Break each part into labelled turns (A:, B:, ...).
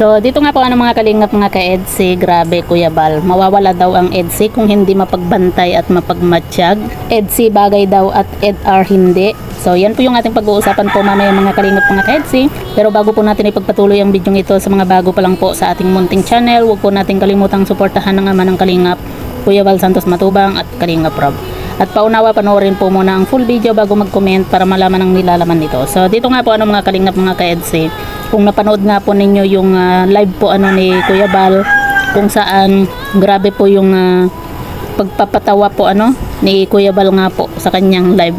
A: So dito nga po mga kalingap mga ka-EDSI, grabe Kuya Bal, mawawala daw ang EDSI kung hindi mapagbantay at mapagmatsyag. EDSI bagay daw at EDR hindi. So yan po yung ating pag-uusapan po mamaya mga kalingap mga ka-EDSI. Pero bago po natin ipagpatuloy ang video ito sa mga bago pa lang po sa ating munting channel, huwag po natin kalimutang suportahan ng ama ng kalingap, Kuya Bal Santos Matubang at Kalingap Rob. At paunawa panoorin po muna ang full video bago mag-comment para malaman ang nilalaman nito. So dito nga po mga kalingap mga ka-EDSI, kung napanood nga po ninyo yung live po ni Kuya Bal, kung saan grabe po yung pagpapatawa po ni Kuya Bal nga po sa kanyang live.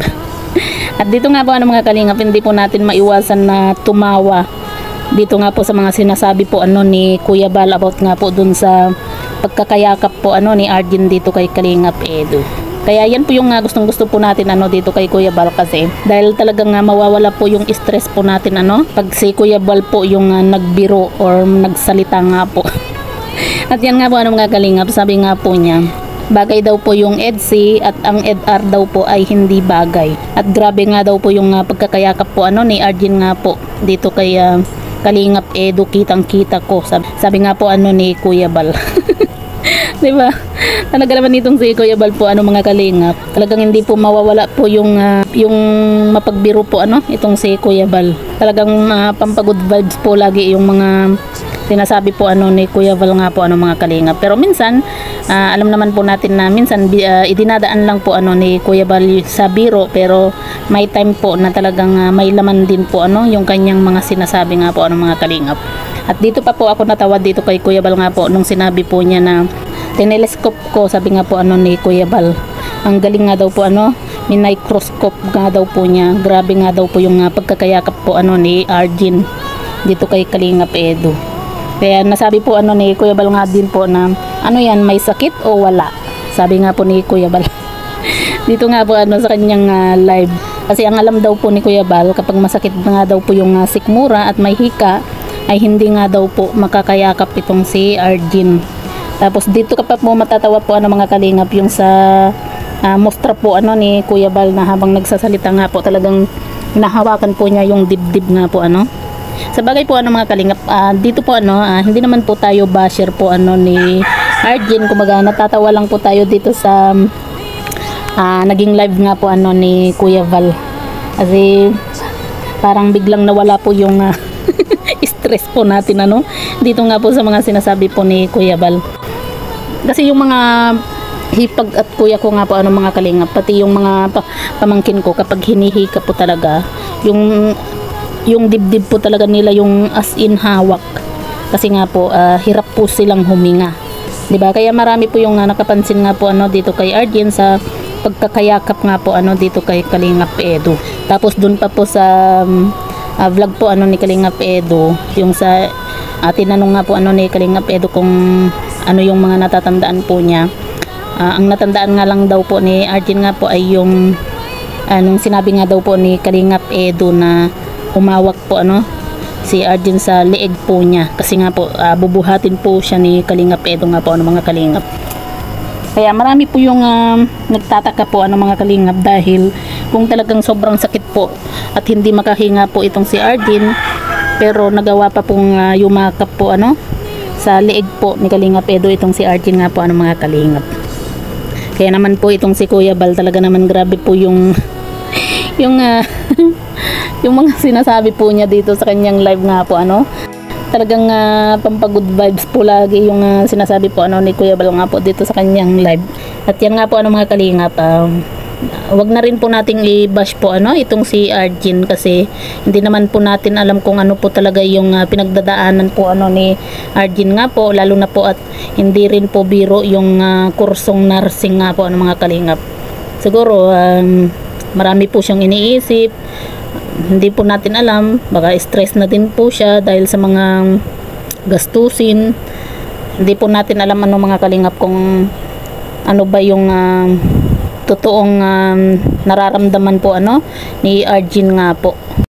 A: At dito nga po mga kalingap, hindi po natin maiwasan na tumawa dito nga po sa mga sinasabi po ni Kuya Bal about nga po dun sa pagkakayakap po ni Arjen dito kay Kalingap Edu. Kaya yan po yung gustong gusto po natin dito kay Kuya Bal, kasi dahil talagang mawawala po yung stress po natin pag si Kuya Bal po yung nagbiro or nagsalita nga po. At yan nga po mga kalingap, sabi nga po niya, bagay daw po yung EDSI at ang EDR daw po ay hindi bagay. At grabe nga daw po yung pagkakayakap po ni Arjen nga po dito kay Kalingap Edu, kitang kita ko, sabi nga po ni Kuya Bal. Diba? Talaga naman itong si Kuya Bal po mga kalingap, talagang hindi po mawawala po yung mapagbiro po itong si Kuya Bal. Talagang pampagod vibes po lagi yung mga sinasabi po ni Kuya Bal nga po mga kalingap. Pero minsan alam naman po natin na minsan idinadaan lang po ni Kuya Bal sa biro, pero may time po na talagang may laman din po yung kanyang mga sinasabi nga po mga kalingap. At dito pa po ako natawa dito kay Kuya Bal nga po nung sinabi po niya na tinelescope ko, sabi nga po ni Kuya Bal, ang galing nga daw po minicroscope nga daw po niya. Grabe nga daw po yung pagkakayakap po ni Arjen dito kay Kalingap Edu. Kaya nasabi po ni Kuya Bal nga din po na yan, may sakit o wala, sabi nga po ni Kuya Bal. Dito nga po sa kanyang live, kasi ang alam daw po ni Kuya Bal, kapag masakit nga daw po yung sikmura at may hika, ay hindi nga daw po makakayakap itong si Arjen. Tapos dito kapag po matatawa po mga kalingap, yung sa mostra po ni Kuya Bal na habang nagsasalita nga po, talagang hinahawakan po niya yung dibdib nga po sa bagay po mga kalingap, dito po hindi naman po tayo basher po ni Arjen. Kumbaga natatawa lang po tayo dito sa naging live nga po ni Kuya Bal, kasi parang biglang nawala po yung stress po natin dito nga po sa mga sinasabi po ni Kuya Bal. Kasi yung mga hipag at kuya ko nga po mga kalingap, pati yung mga pamangkin ko, kapag hinihika po talaga yung dibdib po talaga nila yung as in hawak, kasi nga po hirap po silang huminga, diba? Kaya marami po yung nakapansin nga po dito kay Arjen sa pagkakayakap nga po dito kay Kalingap Edu. Tapos dun pa po sa vlog po ni Kalingap Edu, yung sa tinanong nga po ni Kalingap Edu kung yung mga natatandaan po niya. Ang natandaan nga lang daw po ni Arjen nga po ay yung nung sinabi nga daw po ni Kalingap Edu na umawak po si Arjen sa leeg po niya, kasi nga po bubuhatin po siya ni Kalingap Edu nga po mga kalingap. Kaya marami po yung nagtataka po mga kalingap, dahil kung talagang sobrang sakit po at hindi makahinga po itong si Arjen, pero nagawa pa pong yumakap po sa leeg po ni Kalingap Edu itong si Arjen nga po mga kalingap. Kaya naman po itong si Kuya Bal, talaga naman grabe po yung yung mga sinasabi po niya dito sa kanyang live nga po talagang pampagood vibes po lagi yung sinasabi po ni Kuya Bal nga po dito sa kanyang live. At yan nga po mga kalingap, wag na rin po nating i-bash po itong si Arjen, kasi hindi naman po natin alam kung po talaga yung pinagdadaanan po ni Arjen nga po, lalo na po at hindi rin po biro yung kursong nursing nga po mga kalingap. Siguro marami po siyang iniisip, hindi po natin alam, baka stress na din po siya dahil sa mga gastusin. Hindi po natin alam mga kalingap kung ba yung totoong nararamdaman po ni Arjen nga po.